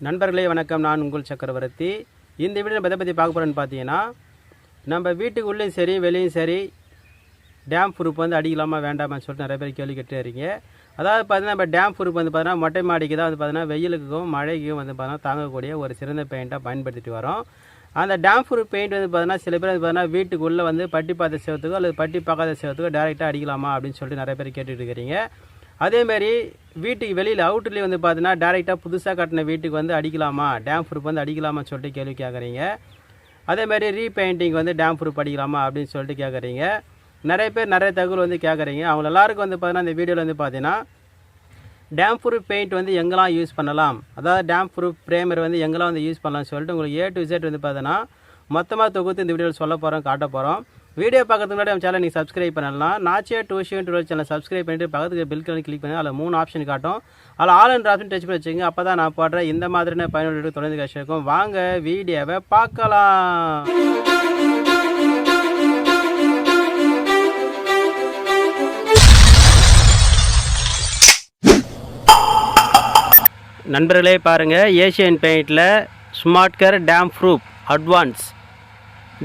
நண்பர்களே வணக்கம். நான் உங்கள் சக்கரவர்த்தி. இந்த வீடியோ நம்ம எதை பற்றி பார்க்க போகிறோன்னு பார்த்தீங்கன்னா, நம்ம வீட்டுக்குள்ளேயும் சரி வெளியும் சரி டேம் ப்ரூஃப் வந்து அடிக்கலாமா வேண்டாமான்னு சொல்லிட்டு நிறைய பேர் கேள்வி கேட்டு இருக்கீங்க. அதாவது பார்த்தீங்கன்னா, நம்ம டேம் ப்ரூஃப் வந்து பார்த்தீங்கன்னா மொட்டை மாடிக்கு தான் வந்து பார்த்தீங்கன்னா வெயிலுக்கும் மழைக்கும் வந்து பார்த்தீங்கன்னா தாங்கக்கூடிய ஒரு சிறந்த பெயிண்ட்டாக பயன்படுத்திட்டு வரோம். அந்த டேம் ப்ரூஃப் பெயிண்ட் வந்து பார்த்தீங்கன்னா சில பேர் வந்து பார்த்தீங்கன்னா வீட்டுக்குள்ளே வந்து பட்டி பார்த்த செவத்துக்கோ அல்லது பட்டி பார்க்காத செவத்துக்கோ டேரெக்டாக அடிக்கலாமா அப்படின்னு சொல்லிட்டு நிறைய பேர் கேட்டுட்டு இருக்கிறீங்க. அதேமாரி வீட்டுக்கு வெளியில் அவுட்லேயே வந்து பார்த்தீங்கன்னா டேரெக்டாக புதுசாக கட்டின வீட்டுக்கு வந்து அடிக்கலாமா, டேம் ப்ரூஃப் வந்து அடிக்கலாமான்னு சொல்லிட்டு கேள்வி கேட்குறீங்க. அதேமாதிரி ரீபெயிண்டிங் வந்து டேம் ப்ரூஃப் அடிக்கலாமா அப்படின்னு சொல்லிட்டு கேட்குறீங்க. நிறைய பேர் நிறைய தகவல் வந்து கேட்குறீங்க. அவங்க எல்லாருக்கும் வந்து பார்த்தீங்கன்னா இந்த வீடியோவில் வந்து பார்த்தீங்கன்னா டேம் ப்ரூஃப் பெயிண்ட் வந்து எங்கெல்லாம் யூஸ் பண்ணலாம், அதாவது டேம் ப்ரூஃப் ப்ரேமர் வந்து எங்கெல்லாம் வந்து யூஸ் பண்ணலாம்னு சொல்லிட்டு உங்களுக்கு A to Z வந்து பார்த்தீங்கன்னா மொத்தமாக தொகுத்து இந்த வீடியோவில் சொல்ல போகிறோம், காட்ட போகிறோம். வீடியோ பார்க்கறதுக்கு முன்னாடி நம்ம சேனல் நீங்கள் சப்ஸ்கிரைப் பண்ணலாம். நாச்சியா டியூஷன் டுவெல் சேனல் சப்ஸ்கிரைப் பண்ணிட்டு பக்கத்துக்கு பில் கிளிக் பண்ணி அதில் 3 ஆப்ஷன் காட்டும். அதில் ஆல் அண்ட் ஆப்ஷன் டச் பண்ணி வச்சுங்க. அப்போ தான் நான் போடுற இந்த மாதிரியான பயனுள்ள தொடர்ந்து கஷ்டம். வாங்க வீடியோவை பார்க்கலாம். நண்பர்களே பாருங்கள், ஏஷியன் பெயிண்டில் smart care damp proof advance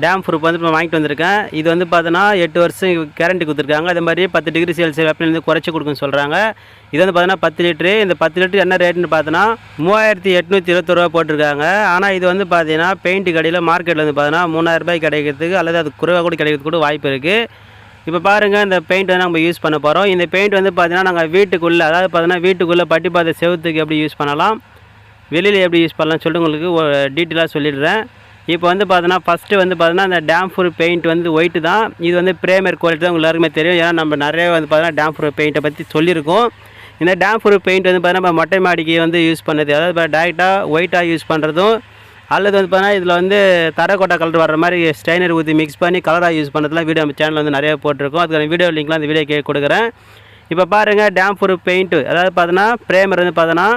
damp proof வந்து இப்போ வாங்கிட்டு வந்திருக்கேன். இது வந்து பார்த்தோன்னா 8 வருஷம் கேரண்டி கொடுத்துருக்காங்க. அதே மாதிரி 10 டிகிரி செல்சியஸ் வெப்பநிலை குறைச்சி கொடுக்குன்னு சொல்கிறாங்க. இது வந்து பார்த்தோன்னா 10 லிட்டரு. இந்த 10 லிட்டரு என்ன ரேட்டுன்னு பார்த்தோன்னா 3821 ரூபா போட்டிருக்காங்க. ஆனால் இது வந்து பார்த்தீங்கன்னா பெயிண்ட் கடையில் மார்க்கெட்டில் வந்து பார்த்தோன்னா 3000 ரூபாய் கிடைக்கிறதுக்கு அல்லது அது குறைவாக கூட கிடைக்கிறதுக்கு கூட வாய்ப்பு இருக்குது. இப்போ பாருங்கள், இந்த பெயிண்ட் வந்து நம்ம யூஸ் பண்ண போகிறோம். இந்த பெயிண்ட் வந்து பார்த்தீங்கன்னா நாங்கள் வீட்டுக்குள்ளே, அதாவது பார்த்தீங்கன்னா வீட்டுக்குள்ளே பட்டி பார்த்த செவத்துக்கு எப்படி யூஸ் பண்ணலாம், வெளியில் எப்படி யூஸ் பண்ணலாம்னு சொல்லிட்டு உங்களுக்கு டீட்டெயிலாக சொல்லிடுறேன். இப்போ வந்து பார்த்தீங்கன்னா ஃபஸ்ட்டு வந்து பார்த்தீங்கன்னா இந்த டேம் ப்ரூஃப் பெயிண்ட் வந்து ஒயிட்டு தான். இது வந்து ப்ரேமர் குவாலிட்டி தான், உங்களுக்கு எல்லாருக்குமே தெரியும். ஏன்னா நம்ம நிறைய வந்து பார்த்தீங்கன்னா டேம் ப்ரூஃப் பெயிண்ட்டை பற்றி சொல்லியிருக்கோம். இந்த டேம் ப்ரூஃப் பெயிண்ட் வந்து பார்த்தீங்கன்னா நம்ம மொட்டை மாடிக்கு வந்து யூஸ் பண்ணுறது, அதாவது இப்போ டேரெக்டாக ஒயிட்டாக யூஸ் பண்ணுறதும் அல்லது வந்து பார்த்தீங்கன்னா இதில் வந்து தரக்கோட்டை கலர் வர்ற மாதிரி ஸ்டைனர் ஊற்றி மிக்ஸ் பண்ணி கலராக யூஸ் பண்ணுறதுலாம் வீடியோ நம்ம சேனலில் வந்து நிறைய போட்டிருக்கோம். அதுக்கான வீடியோ லிங்க்லாம் அந்த வீடியோ கொடுக்குறேன். இப்போ பாருங்கள், டேம் ப்ரூஃப் பெயிண்ட்டு, அதாவது பார்த்தீங்கன்னா ப்ரேமர் வந்து பார்த்தீங்கன்னா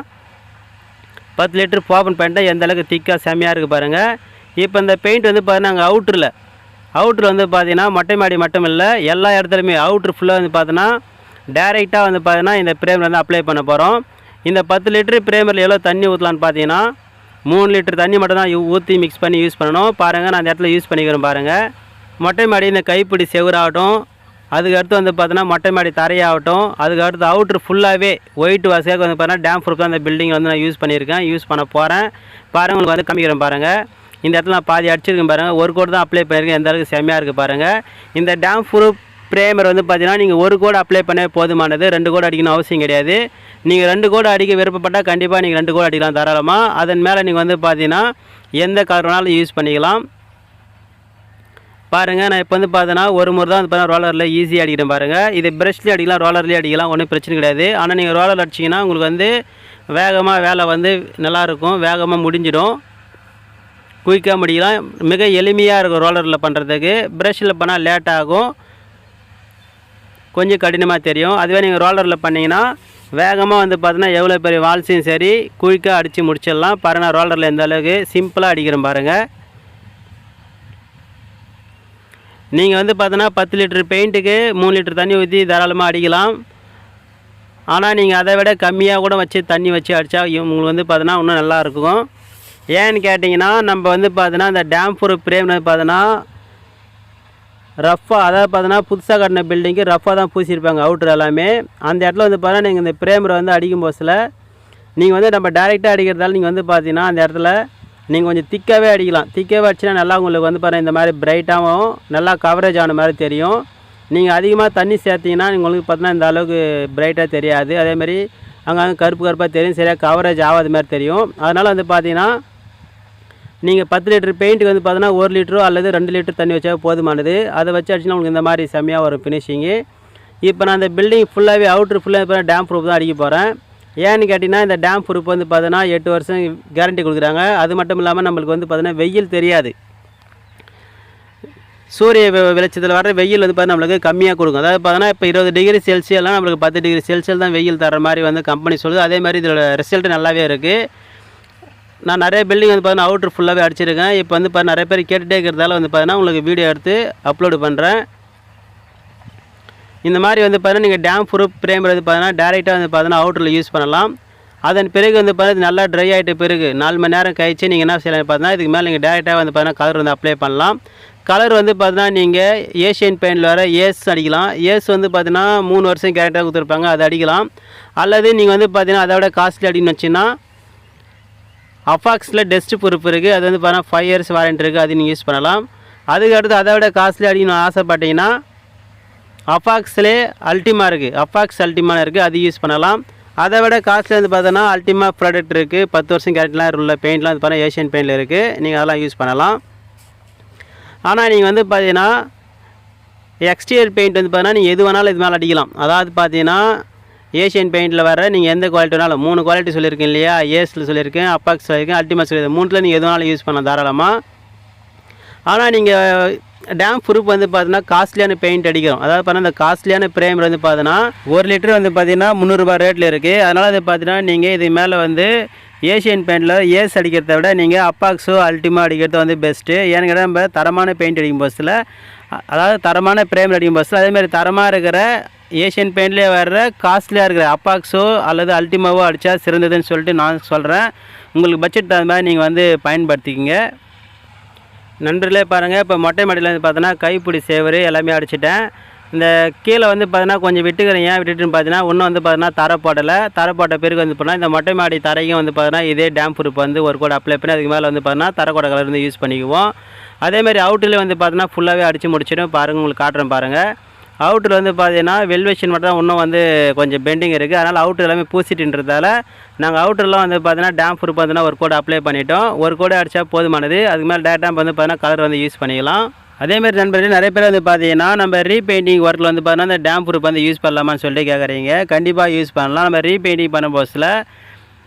10 லிட்டர் ஓப்பன் பண்ணிட்டு எந்த அளவுக்கு திக்காக செம்மையாக இருக்குது பாருங்கள். இப்போ இந்த பெயிண்ட் வந்து பார்த்தீங்கன்னா நாங்கள் அவுட்ரு வந்து பார்த்தீங்கன்னா மொட்டை மாடி மட்டும் இல்லை, எல்லா இடத்துலையுமே அவுட்ரு ஃபுல்லாக வந்து பார்த்தீங்கன்னா டேரெக்டாக வந்து பார்த்தீங்கன்னா இந்த ப்ரேமர் வந்து அப்ளை பண்ண போகிறோம். இந்த 10 லிட்டரு ப்ரேமரில் எவ்வளோ தண்ணி ஊற்றலான்னு பார்த்தீங்கன்னா 3 லிட்டர் தண்ணி மட்டும் தான் ஊற்றி மிக்ஸ் பண்ணி யூஸ் பண்ணணும். பாருங்கள், நான் அந்த இடத்துல யூஸ் பண்ணிக்கிறேன் பாருங்கள். மொட்டை மாடி இந்த கைப்பிடி செவராகட்டும், அதுக்கடுத்து வந்து பார்த்தீங்கன்னா மொட்டை மாடி தரையாகட்டும், அதுக்கடுத்து அவுட்ரு ஃபுல்லாகவே ஒயிட் வாசியாக வந்து பார்த்தீங்கன்னா டேம் ப்ரூஃப் தான் அந்த பில்டிங் வந்து நான் யூஸ் பண்ண போகிறேன். பாருங்கள், உங்களுக்கு வந்து காமிக்கிறேன் பாருங்கள். இந்த இடத்துல நான் பாதி அடிச்சிருக்கேன் பாருங்கள். ஒரு கோடு தான் அப்ளை பண்ணியிருக்கேன். எந்த அளவுக்கு செம்மையாக இருக்குது பாருங்கள். இந்த டேம் ப்ரூஃப் ப்ரேமர் வந்து பார்த்தீங்கன்னா நீங்கள் ஒரு கோடு அப்ளை பண்ண போதுமானது, 2 கோடு அடிக்கணும் அவசியம் கிடையாது. நீங்கள் 2 கோடு அடிக்க விருப்பப்பட்டால் கண்டிப்பாக நீங்கள் 2 கோடு அடிக்கலாம் தாராளமாக. அதன் மேலே நீங்கள் வந்து பார்த்தீங்கன்னா எந்த கலர் வேணாலும் யூஸ் பண்ணிக்கலாம். பாருங்கள், நான் இப்போ வந்து பார்த்தீங்கன்னா ஒரு முறை தான் வந்து பார்த்தீங்கன்னா ரோலரில் ஈஸியாக அடிக்கிறேன் பாருங்கள். இது ப்ரஷ்லேயே அடிக்கலாம், ரோலர்லேயே அடிக்கலாம், ஒன்றும் பிரச்சனை கிடையாது. ஆனால் நீங்கள் ரோலர் அடிச்சிங்கன்னா உங்களுக்கு வந்து வேகமாக வேலை வந்து நல்லாயிருக்கும், வேகமாக முடிஞ்சிடும், குயிக்காக முடியலாம். மிக எளிமையாக இருக்கும் ரோலரில் பண்ணுறதுக்கு. ப்ரஷ்ஷில் பண்ணால் லேட் ஆகும், கொஞ்சம் கடினமாக தெரியும். அதுவே நீங்கள் ரோலரில் பண்ணிங்கன்னா வேகமாக வந்து பார்த்தீங்கன்னா எவ்வளோ பெரிய வால்ஸையும் சரி குயிக்காக அடித்து முடிச்சிடலாம். பாருங்கள், ரோலரில் எந்த அளவுக்கு சிம்பிளாக அடிக்கிறேன் பாருங்கள். நீங்கள் வந்து பார்த்தீங்கன்னா 10 லிட்டர் பெயிண்ட்டுக்கு 3 லிட்டர் தண்ணி ஊற்றி தாராளமாக அடிக்கலாம். ஆனால் நீங்கள் அதை விட கம்மியாக கூட வச்சு தண்ணி வச்சு அடித்தா உங்களுக்கு வந்து பார்த்தீங்கன்னா இன்னும் நல்லாயிருக்கும். ஏன்னு கேட்டிங்கன்னா நம்ம வந்து பார்த்தீங்கன்னா இந்த டேம் ப்ரூஃப் ப்ரேம் வந்து பார்த்தீங்கன்னா ரஃப்பாக, அதாவது பார்த்தீங்கன்னா புதுசாக கட்டின பில்டிங்கு ரஃப்பாக தான் பூசியிருப்பாங்க அவுட்ரு எல்லாமே. அந்த இடத்துல வந்து பார்த்தீங்கன்னா நீங்கள் இந்த ப்ரேமரை வந்து அடிக்கும் போதில் நீங்கள் வந்து நம்ம டேரெக்டாக அடிக்கிறதால நீங்கள் வந்து பார்த்தீங்கன்னா அந்த இடத்துல நீங்கள் கொஞ்சம் திக்காகவே அடிக்கலாம். திக்காகவே அடிச்சுன்னா நல்லா உங்களுக்கு வந்து பார்த்தீங்கன்னா இந்த மாதிரி பிரைட்டாகவும் நல்லா கவரேஜ் ஆன மாதிரி தெரியும். நீங்கள் அதிகமாக தண்ணி சேர்த்திங்கன்னா உங்களுக்கு பார்த்தீங்கன்னா இந்த அளவுக்கு பிரைட்டாக தெரியாது. அதேமாதிரி அங்கே கருப்பாக தெரியும், சரியாக கவரேஜ் ஆகாத மாதிரி தெரியும். அதனால் வந்து பார்த்தீங்கன்னா நீங்கள் 10 லிட்டர் பெயிண்ட்டுக்கு வந்து பார்த்தீங்கன்னா 1 லிட்டரோ அல்லது 2 லிட்டர் தண்ணி வச்சா போதுமானது. அதை வச்சு அடிச்சுன்னா உங்களுக்கு இந்த மாதிரி செம்மையாக வரும் ஃபினிஷிங்கு. இப்போ நான் இந்த பில்டிங் ஃபுல்லாகவே அவுட்ரு ஃபுல்லாக இப்போ டேம் ப்ரூஃப் தான் அடிக்க போகிறேன். ஏன்னு கேட்டிங்கன்னா இந்த டேம் ப்ரூஃப் வந்து பார்த்தீங்கன்னா 8 வருஷம் கேரண்டி கொடுக்குறாங்க. அது மட்டும் இல்லாமல் நம்மளுக்கு வந்து பார்த்தீங்கன்னா வெயில் தெரியாது, சூரிய வெளிச்சத்தில் வர வெயில் வந்து பார்த்தீங்கன்னா நம்மளுக்கு கம்மியாக கொடுக்கும். அதாவது பார்த்தீங்கன்னா இப்போ 20 டிகிரி செல்சியஸ்லாம் நம்மளுக்கு 10 டிகிரி செல்சியஸ் தான் வெயில் தர மாதிரி வந்து கம்பெனி சொல்லுது. அதே மாதிரி இதோட ரிசல்ட்டு நல்லாவே இருக்குது. நான் நிறைய பில்டிங் வந்து பார்த்தீங்கன்னா அவுட்ரு ஃபுல்லாகவே அடிச்சிருக்கேன். இப்போ வந்து பார்த்தீங்கன்னா நிறைய பேர் கேட்டுகிட்டே இருக்கிறதால வந்து பார்த்தீங்கன்னா உங்களுக்கு வீடியோ எடுத்து அப்லோடு பண்ணுறேன். இந்த மாதிரி வந்து பார்த்தீங்கன்னா நீங்கள் டேம் ப்ரூஃப் ப்ரேமர் வந்து பார்த்தீங்கன்னா டேரெக்டாக வந்து பார்த்தீங்கன்னா அவுட்டரில் யூஸ் பண்ணலாம். அதன் பிறகு வந்து பார்த்தீங்கன்னா நல்லா ட்ரை ஆகிட்ட பிறகு 4 மணி நேரம் கழிச்சு நீங்கள் என்ன செய்யலாம் பார்த்தீங்கன்னா இதுக்கு மேலே நீங்கள் டேரெக்டாக வந்து பார்த்தீங்கன்னா கலர் வந்து அப்ளை பண்ணலாம். கலர் வந்து பார்த்தீங்கன்னா நீங்கள் ஏஷியன் பெயிண்டில் வர ஏஸ் அடிக்கலாம். ஏஸ் வந்து பார்த்தீங்கன்னா 3 வருஷம் கேரக்டாக கொடுத்துருப்பாங்க, அது அடிக்கலாம். அல்லது நீங்கள் வந்து பார்த்தீங்கன்னா அதோட காஸ்ட்லி அடின்னு வச்சுன்னா அஃபாக்ஸில் டஸ்ட் ப்ரூஃப் இருக்குது, அது வந்து பார்த்தீங்கன்னா 5 இயர்ஸ் வாரண்டி இருக்குது, அது நீங்கள் யூஸ் பண்ணலாம். அதுக்கடுத்து அதை விட காஸ்ட்லி அடிக்கணும் ஆசைப்பட்டீங்கன்னா அஃபாக்ஸ்லே அல்டிமா இருக்குது, அஃபாக்ஸ் அல்டிமான்னு இருக்குது, அது யூஸ் பண்ணலாம். அதை விட காஸ்ட்லி வந்து பார்த்தோன்னா அல்டிமா ப்ராடக்ட் இருக்குது, 10 வருஷம் கேரட்லாம் உள்ள பெயிண்ட்லாம் வந்து பார்த்தீங்கன்னா ஏஷியன் பெயிண்டில் இருக்குது, நீங்கள் அதெல்லாம் யூஸ் பண்ணலாம். ஆனால் நீங்கள் வந்து பார்த்தீங்கன்னா எக்ஸ்டீரியர் பெயிண்ட் வந்து பார்த்தீங்கன்னா நீங்கள் எது வேணாலும் இது மேலே அடிக்கலாம். அதாவது பார்த்தீங்கன்னா ஏஷியன் பெயிண்டில் வர நீங்கள் எந்த குவாலிட்டி வேணாலும் 3 குவாலிட்டி சொல்லியிருக்கேன் இல்லையா, ஏஸில் சொல்லியிருக்கேன், அப்பாக்ஸ் சொல்லியிருக்கேன், அல்டிமா சொல்லியிருக்கேன், 3ல் நீங்கள் எது வேணாலும் யூஸ் பண்ணலாம் தாராளமாக. ஆனால் நீங்கள் டேம் ப்ரூஃப் வந்து பார்த்தீங்கன்னா காஸ்ட்லியான பெயிண்ட் அடிக்கிறோம். அதாவது பார்த்தீங்கன்னா இந்த காஸ்ட்லியான ப்ரைமர் வந்து பார்த்தீங்கன்னா 1 லிட்டர் வந்து பார்த்தீங்கன்னா 300 ரூபா ரேட்டில் இருக்குது. அதனால் அது பார்த்தீங்கன்னா நீங்கள் இது மேலே வந்து ஏஷியன் பெயிண்டில் ஏஸ் அடிக்கிறத விட நீங்கள் அப்பாக்ஸோ அல்டிமா அடிக்கிறது வந்து பெஸ்ட்டு. ஏன்னு கேட்டால் நம்ம தரமான பெயிண்ட் அடிக்கும் பஸ்ஸில், அதாவது தரமான ப்ரைமர் அடிக்கும் பஸ்ஸில் அதேமாதிரி தரமாக இருக்கிற ஏஷியன் பெயிண்ட்லேயே வர்ற காஸ்ட்லியாக இருக்கிற அப்பாக்ஸோ அல்லது அல்டிமாவோ அடித்தா சிறந்ததுன்னு சொல்லிட்டு நான் சொல்கிறேன். உங்களுக்கு பட்ஜெட் தகுந்த மாதிரி நீங்கள் வந்து பயன்படுத்திக்கிங்க. நண்பர்களே பாருங்கள், இப்போ மொட்டை மாடியில் வந்து பார்த்தோன்னா கைப்பிடி சேவரு எல்லாமே அடிச்சிட்டேன். இந்த கீழே வந்து பார்த்தீங்கன்னா கொஞ்சம் விட்டுக்கிறேன். ஏன் விட்டுட்டுன்னு பார்த்தீங்கன்னா இன்னும் வந்து பார்த்தீங்கன்னா தரை போட்ட பிறகு வந்து பார்த்தீங்கன்னா இந்த மொட்டை மாடி தரையும் வந்து பார்த்தீங்கன்னா இதே டேம் ப்ரூஃப் வந்து ஒரு கோட் அப்ளை பண்ணி அதுக்கு மேலே வந்து பார்த்தீங்கன்னா தரைக்கோட கலர் வந்து யூஸ் பண்ணிக்குவோம். அதேமாதிரி அவுட்டில் வந்து பார்த்தீங்கன்னா ஃபுல்லாகவே அடித்து முடிச்சிடும். பாருங்கள், உங்களுக்கு காட்டுறேன் பாருங்கள். அவுட்டில் வந்து பார்த்தீங்கன்னா வெல்வேஷன் மட்டும் தான் இன்னும் வந்து கொஞ்சம் பெண்டிங் இருக்குது. அதனால் அவுட்டர் எல்லாமே பூசிட்டுன்றதால நாங்கள் அவுட்டர்லாம் வந்து பார்த்தீங்கன்னா டேம் ப்ரூஃப் பார்த்தீங்கன்னா ஒரு கோடு அப்ளை பண்ணிட்டோம். ஒரு கோடு அடித்தா போதுமானது. அதுக்கு மேலே டேரெக்டாக வந்து பார்த்தீங்கன்னா கலர் வந்து யூஸ் பண்ணிக்கலாம். அதேமாதிரி நண்பர்களே நிறைய பேர் வந்து பார்த்தீங்கன்னா நம்ம ரீபெயிண்டிங் ஒர்க்கில் வந்து பார்த்தீங்கன்னா இந்த டேம் ப்ரூஃப் வந்து யூஸ் பண்ணலாமான்னு சொல்லிட்டு கேட்குறீங்க. கண்டிப்பாக யூஸ் பண்ணலாம். நம்ம ரீபெயிண்டிங் பண்ண போஸ்ட்டில்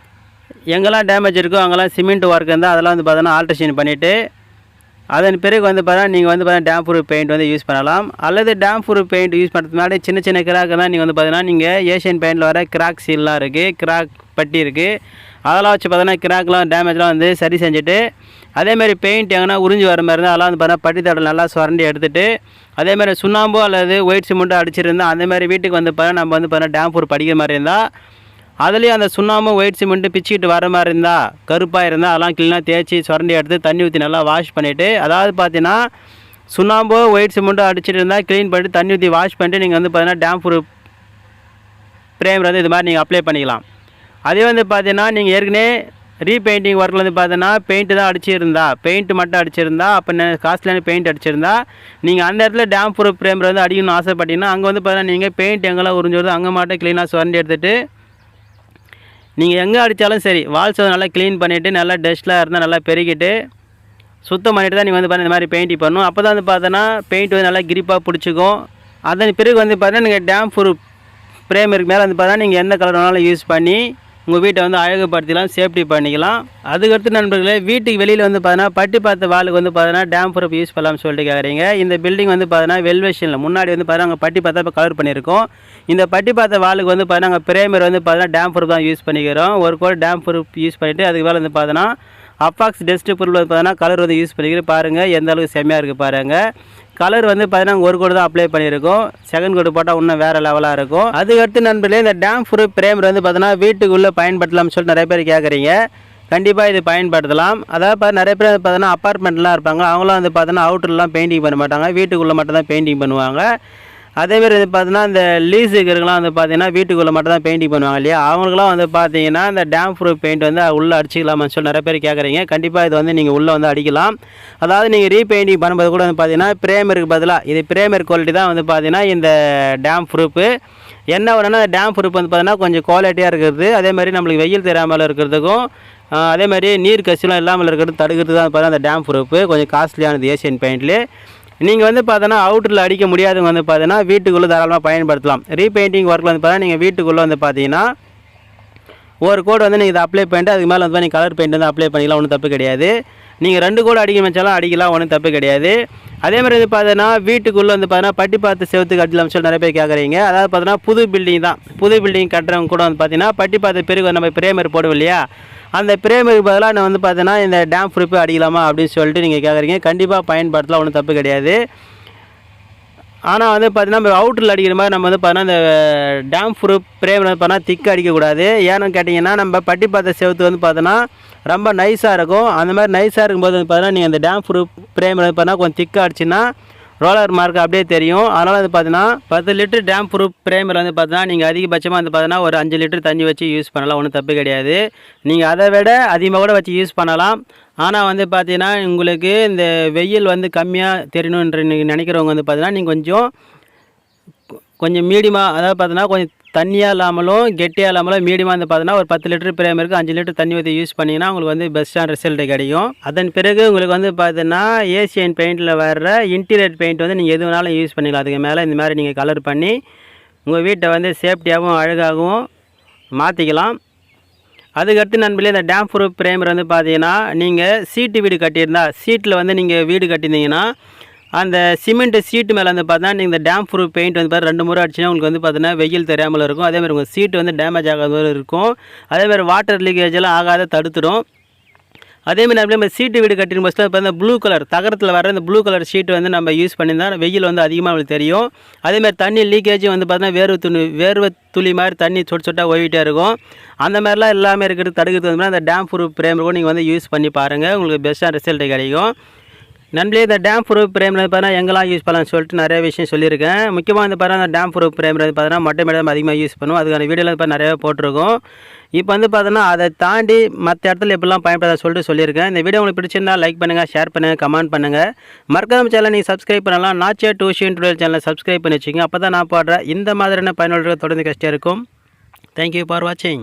எங்கெல்லாம் டேமேஜ் இருக்கோ அங்கெல்லாம் சிமெண்ட் ஒர்க் இருந்தால் அதெல்லாம் வந்து பார்த்தீங்கன்னா ஆல்ட்ரேஷன் பண்ணிவிட்டு அதன் பிறகு வந்து பார்த்தீங்கன்னா நீங்கள் வந்து பார்த்தீங்கன்னா டேம் ப்ரூஃப் பெயிண்ட் வந்து யூஸ் பண்ணலாம். அல்லது டேம் ப்ரூஃப் பெயிண்ட் யூஸ் பண்ணுறதுக்கு முன்னாடி சின்ன சின்ன கிராக்கு தான் நீங்கள் வந்து பார்த்தீங்கன்னா நீங்கள் ஏஷியன் பெயிண்டில் வர கிராக் சீல்லாம் இருக்குது, கிராக் பட்டி இருக்குது, அதெல்லாம் வச்சு பார்த்தீங்கன்னா கிராக்லாம் டேமேஜ்லாம் வந்து சரி செஞ்சுட்டு அதேமாதிரி பெயிண்ட் எங்கன்னா உறிஞ்சி வர மாதிரி இருந்தால் அதெல்லாம் வந்து பார்த்தீங்கன்னா பட்டி தடவை நல்லா சுரண்டி எடுத்துகிட்டு அதேமாதிரி சுண்ணாம்போ அல்லது ஒயிட் சிமெண்ட்டோ அடிச்சிருந்தால் அந்தமாதிரி வீட்டுக்கு வந்து பார்த்தீங்கன்னா நம்ம வந்து பார்த்தீங்கன்னா டேம் ப்ரூஃப் அடிக்கிற மாதிரி இருந்தால் அதுலேயும் அந்த சுண்ணாம்பும் ஒயிட் சிமெண்ட்டு பிச்சுக்கிட்டு வர மாதிரி இருந்தால் கருப்பாக இருந்தால் அதெல்லாம் க்ளீனாக தேய்ச்சி சுரண்டி எடுத்து தண்ணி ஊற்றி நல்லா வாஷ் பண்ணிவிட்டு, அதாவது பார்த்தீங்கன்னா சுண்ணாம்போ ஒயிட் சிமெண்ட்டோ அடிச்சிட்டு இருந்தால் க்ளீன் பண்ணிட்டு தண்ணி ஊற்றி வாஷ் பண்ணிட்டு நீங்கள் வந்து பார்த்தீங்கன்னா டேம் ப்ரூஃப் ப்ரைமர் வந்து இது மாதிரி நீங்கள் அப்ளை பண்ணிக்கலாம். அதே வந்து பார்த்தீங்கன்னா நீங்கள் ஏற்கனவே ரீபெயிண்டிங் ஒர்க்கில் வந்து பார்த்தீங்கன்னா பெயிண்ட்டு தான் அடிச்சிருந்தா, பெயிண்ட்டு மட்டும் அடிச்சிருந்தா, அப்போ காஸ்ட்லியான பெயிண்ட் அடிச்சிருந்தா நீங்கள் அந்த இடத்துல டேம் ப்ரூஃப் ப்ரைமர் வந்து அடிக்கணும்னு ஆசைப்பட்டீங்கன்னா அங்கே வந்து பார்த்தீங்கன்னா நீங்கள் பெயிண்ட் எங்கெல்லாம் உறிஞ்சி வருது அங்கே மட்டும் க்ளீனாக சுரண்டி எடுத்துகிட்டு நீங்கள் எங்கே அடித்தாலும் சரி வால்ஸ் வந்து நல்லா க்ளீன் பண்ணிவிட்டு நல்லா டஸ்ட்லாம் இருந்தால் நல்லா பெருக்கிட்டு சுத்தம் பண்ணிவிட்டு தான் நீங்கள் வந்து பார்த்தீங்கன்னா இந்த மாதிரி பெயிண்டிங் பண்ணணும். அப்போ தான் வந்து பார்த்தோன்னா பெயிண்ட் வந்து நல்லா கிரிப்பாக பிடிச்சிக்கும். அதன் பிறகு வந்து பார்த்தீங்கன்னா நீங்கள் டேம் ப்ரூஃப் ப்ரைமருக்கு மேலே வந்து பார்த்தீங்கன்னா நீங்கள் எந்த கலர் வேணாலும் யூஸ் பண்ணி உங்கள் வீட்டை வந்து அழகுபடுத்திக்கலாம், சேஃப்டி பண்ணிக்கலாம். அதுக்கடுத்து நண்பர்களே வீட்டுக்கு வெளியில் வந்து பார்த்தீங்கன்னா பட்டி பார்த்த வாளுக்கு வந்து பார்த்தீங்கன்னா டேம் ப்ரூஃப் யூஸ் பண்ணலாம்னு சொல்லிட்டு கேட்குறீங்க. இந்த பில்டிங் வந்து பார்த்தீங்கன்னா வெல்வேஷனில் முன்னாடி வந்து பார்த்தீங்கன்னா அங்கே பட்டி பார்த்தா இப்போ கலர் பண்ணியிருக்கோம். இந்த பட்டி பார்த்த வாளுக்கு வந்து பார்த்தீங்கன்னா அங்கே ப்ரைமர் வந்து பார்த்தீங்கன்னா டேம் ப்ரூஃப் தான் யூஸ் பண்ணிக்கிறோம். ஒரு கோட் டேம் ப்ரூஃப் யூஸ் பண்ணிவிட்டு அதுக்கு மேலே வந்து பார்த்தீங்கன்னா அப்பாக்ஸ் டஸ்ட் ப்ரூஃப் வந்து பார்த்தீங்கன்னா கலர் வந்து யூஸ் பண்ணிக்கிறேன். பாருங்கள் எந்த அளவுக்கு செம்மையாக இருக்குது பாருங்கள். கலர் வந்து பார்த்தீங்கன்னா ஒரு கோடு தான் அப்ளை பண்ணியிருக்கோம். செகண்ட் கோடு போட்டால் இன்னும் வேறு லெவலாக இருக்கும். அதுக்கடுத்து நண்பர்களே இந்த டேம் ப்ரூஃப் ப்ரைமர் வந்து பார்த்தீங்கன்னா வீட்டுக்குள்ளே பயன்படுத்தலாம்னு சொல்லிட்டு நிறைய பேர் கேட்குறீங்க. கண்டிப்பாக இது பயன்படுத்தலாம். அதாவது நிறைய பேர் பார்த்தீங்கன்னா அப்பார்ட்மெண்ட்லாம் இருப்பாங்க, அவங்களாம் வந்து பார்த்தீங்கன்னா அவுட்டர்லாம் பெயிண்டிங் பண்ண மாட்டாங்க, வீட்டுக்குள்ளே மட்டும் தான் பெயிண்டிங் பண்ணுவாங்க. அதேமாதிரி வந்து பார்த்தீங்கன்னா இந்த லீஸுக்கு இருக்கலாம் வந்து பார்த்தீங்கன்னா வீட்டுக்குள்ளே மட்டும் தான் பெயிண்டிங் பண்ணுவாங்க இல்லையா, அவங்களுக்குலாம் வந்து பார்த்தீங்கன்னா இந்த டேம் ப்ரூஃப் பெயிண்ட் வந்து உள்ளே அடிச்சிக்கலாமான்னு சொல்லி நிறைய பேர் கேட்குறீங்க. கண்டிப்பாக இது வந்து நீங்கள் உள்ளே வந்து அடிக்கலாம். அதாவது நீங்கள் ரீபெயிண்டிங் பண்ணும்போது கூட வந்து பார்த்தீங்கன்னா ப்ரைமருக்கு பதிலாக இது ப்ரைமர் குவாலிட்டி தான் வந்து பார்த்தீங்கன்னா இந்த டேம் ப்ரூஃபு என்ன வேணும்னா அந்த டேம் ப்ரூஃப் வந்து பார்த்தீங்கன்னா கொஞ்சம் குவாலிட்டியாக இருக்கிறது, அதேமாதிரி நம்மளுக்கு வெயில் தெரியாமல் இருக்கிறதுக்கும் அதேமாதிரி நீர் கசிலாம் இல்லாமல் இருக்கிறது தடுக்கிறது தான் பார்த்தீங்கன்னா அந்த டேம் ப்ரூஃபு கொஞ்சம் காஸ்ட்லியானது ஏஷியன் பெயிண்ட்லேயே. நீங்கள் வந்து பார்த்தோன்னா அவுட்டரில் அடிக்க முடியாதவங்க வந்து பார்த்தீங்கன்னா வீட்டுக்குள்ளே தாராளமாக பயன்படுத்தலாம். ரீபெயிண்டிங் ஒர்க்கில் வந்து பார்த்தீங்கன்னா நீங்கள் வீட்டுக்குள்ளே வந்து பார்த்தீங்கன்னா ஒரு கோடு வந்து நீங்கள் இதை அப்ளை பண்ணிட்டு அதுக்கு மேலே வந்து நீங்கள் கலர் பெயிண்ட் வந்து அப்ளை பண்ணிக்கலாம், ஒன்றும் தப்பு கிடையாது. நீங்கள் 2 கோடு அடிக்க வச்சாலும் அடிக்கலாம், ஒன்றும் தப்பு கிடையாது. அதேமாதிரி வந்து பார்த்தீங்கன்னா வீட்டுக்குள்ளே வந்து பார்த்தீங்கன்னா பட்டி பார்த்து செவத்துக்கு அடிக்கலாம்னு சொல்லி நிறைய பேர் கேட்குறீங்க. அதாவது பார்த்தீங்கன்னா புது பில்டிங் தான், புது பில்டிங் கட்டுறவங்க கூட வந்து பார்த்தீங்கன்னா பட்டி பார்த்து பிறகு நம்ம ப்ரைமர் போடுவோம் இல்லையா, அந்த ப்ரைமருக்கு பதிலாக நான் வந்து பார்த்தீங்கன்னா இந்த டேம் ப்ரூஃப் அடிக்கலாமா அப்படின்னு சொல்லிட்டு நீங்கள் கேட்குறீங்க. கண்டிப்பாக பயன்படுத்தலாம், ஒன்றும் தப்பு கிடையாது. ஆனால் வந்து பார்த்தீங்கன்னா நம்ம அவுட்டரில் அடிக்கிற மாதிரி நம்ம வந்து பார்த்தீங்கன்னா இந்த டேம் ப்ரூஃப் பிரேம் வந்து பார்த்தீங்கன்னா திக்கு அடிக்கக்கூடாது. ஏன்னு கேட்டிங்கன்னா நம்ம பட்டி பார்த்த செவுத்து வந்து பார்த்தோன்னா ரொம்ப நைஸாக இருக்கும். அந்த மாதிரி நைஸாக இருக்கும்போது வந்து பார்த்தீங்கன்னா நீங்கள் அந்த டேம் ப்ரூஃப் பிரேம் வந்து பார்த்தீங்கன்னா கொஞ்சம் திக்காக அடிச்சுன்னா ரோலர் மார்க் அப்படியே தெரியும். அதனால் வந்து பார்த்தீங்கன்னா 10 லிட்டர் டேம் ப்ரூஃப் பிரேமில் வந்து பார்த்தீங்கன்னா நீங்கள் அதிகபட்சமாக வந்து பார்த்தீங்கன்னா ஒரு 5 லிட்டர் தண்ணி வச்சு யூஸ் பண்ணலாம். ஒன்றும் தப்பு கிடையாது. நீங்கள் அதை விட அதிகமாக கூட வச்சு யூஸ் பண்ணலாம். ஆனால் வந்து பார்த்தீங்கன்னா உங்களுக்கு இந்த வெயில் வந்து கம்மியாக தெரியணுன்ற நீங்கள் நினைக்கிறவங்க வந்து பார்த்தீங்கன்னா நீங்கள் கொஞ்சம் மீடியமாக, அதாவது பார்த்தீங்கன்னா கொஞ்சம் தண்ணியாக இல்லாமலும் கெட்டியாக இல்லாமலும் மீடியமாக வந்து பார்த்தீங்கன்னா ஒரு 10 லிட்டர் பிரேமருக்கு 5 லிட்டர் தண்ணி ஊற்றி யூஸ் பண்ணிங்கன்னா உங்களுக்கு வந்து பெஸ்ட்டான ரிசல்ட் கிடைக்கும். அதன் பிறகு உங்களுக்கு வந்து பார்த்தீங்கன்னா ஏசியன் பெயிண்டில் வர்ற இன்டீரியர் பெயிண்ட் வந்து நீங்கள் எது வேணாலும் யூஸ் பண்ணிக்கலாம். அதுக்கு மேலே இந்த மாதிரி நீங்கள் கலர் பண்ணி உங்கள் வீட்டை வந்து சேஃப்டியாகவும் அழகாகவும் மாற்றிக்கலாம். அதுக்கடுத்து நண்பர்களே, இந்த டேம் ப்ரூஃப் பிரேமர் வந்து பார்த்தீங்கன்னா நீங்கள் சீட்டு வீடு கட்டியிருந்தா, சீட்டில் வந்து நீங்கள் வீடு கட்டியிருந்தீங்கன்னா அந்த சிமெண்ட் சீட்டு மேலே வந்து பார்த்தீங்கன்னா நீங்கள் இந்த டேம் ப்ரூஃப் பெயிண்ட் வந்து பார்த்தா 2 முறை அடிச்சுன்னா உங்களுக்கு வந்து பார்த்தீங்கன்னா வெயில் தெரியாமல் இருக்கும். அதேமாதிரி உங்கள் சீட்டு வந்து டேமேஜ் ஆகாத மாதிரி இருக்கும். அதேமாதிரி வாட்டர் லீக்கேஜ் எல்லாம் ஆகாத தடுத்துடும். அதேமாதிரி நம்ம சீட்டு வீடு கட்டின பஸ்ஸில் இப்போ இந்த ப்ளூ கலர் தகரத்தில் வர இந்த ப்ளூ கலர் ஷீட் வந்து நம்ம யூஸ் பண்ணியிருந்தால் வெயில் வந்து அதிகமாக நம்மளுக்கு தெரியும். அதேமாதிரி தண்ணி லீக்கேஜும் வந்து பார்த்தீங்கன்னா வேர்வை துளி மாதிரி தண்ணி சொட்டு சொட்டாக ஓடிட்டே இருக்கும். அந்த மாதிரிலாம் எல்லாமே இருக்கிறது தடுக்கிறது வந்து அந்த டேம் ப்ரூஃப் பிரேமர் கூட நீங்கள் வந்து யூஸ் பண்ணி பாருங்கள். உங்களுக்கு பெஸ்ட்டாக ரிசல்ட் கிடைக்கும். நண்பர்களே, இந்த டேம் ப்ரூஃப் பிரேமர் பார்த்தீங்கன்னா எங்கெல்லாம் யூஸ் பண்ணலாம்னு சொல்லிட்டு நிறைய விஷயம் சொல்லியிருக்கேன். முக்கியமாக வந்து பார்த்தீங்கன்னா அந்த டேம் ப்ரூஃப் பிரேமர் பார்த்தீங்கன்னா மொட்டை மேடம் அதிகமாக யூஸ் பண்ணுவோம். அதுக்கான வீடியோவில் இப்போ நிறைய போட்டிருக்கோம். இப்போ வந்து பார்த்தீங்கன்னா அதை தாண்டி மற்ற இடத்துல எப்படிலாம் பயன்படாத சொல்லிட்டு சொல்லியிருக்கேன். இந்த வீடியோ உங்களுக்கு பிடிச்சிருந்தால் லைக் பண்ணுங்கள், ஷேர் பண்ணுங்கள், கமெண்ட் பண்ணுங்கள். மறக்காம சேனலை நீங்கள் சப்ஸ்கிரைப் பண்ணலாம். நாச்சே டியூஷன் டுடோரியல் சேனலை சப்ஸ்கிரைப் பண்ணி வச்சுக்கோங்க. அப்போ தான் நான் போடுற இந்த மாதிரியான பயனுள்ள தொடர்ந்து கஷ்டம் இருக்கும். தேங்க்யூ ஃபார் வாட்சிங்.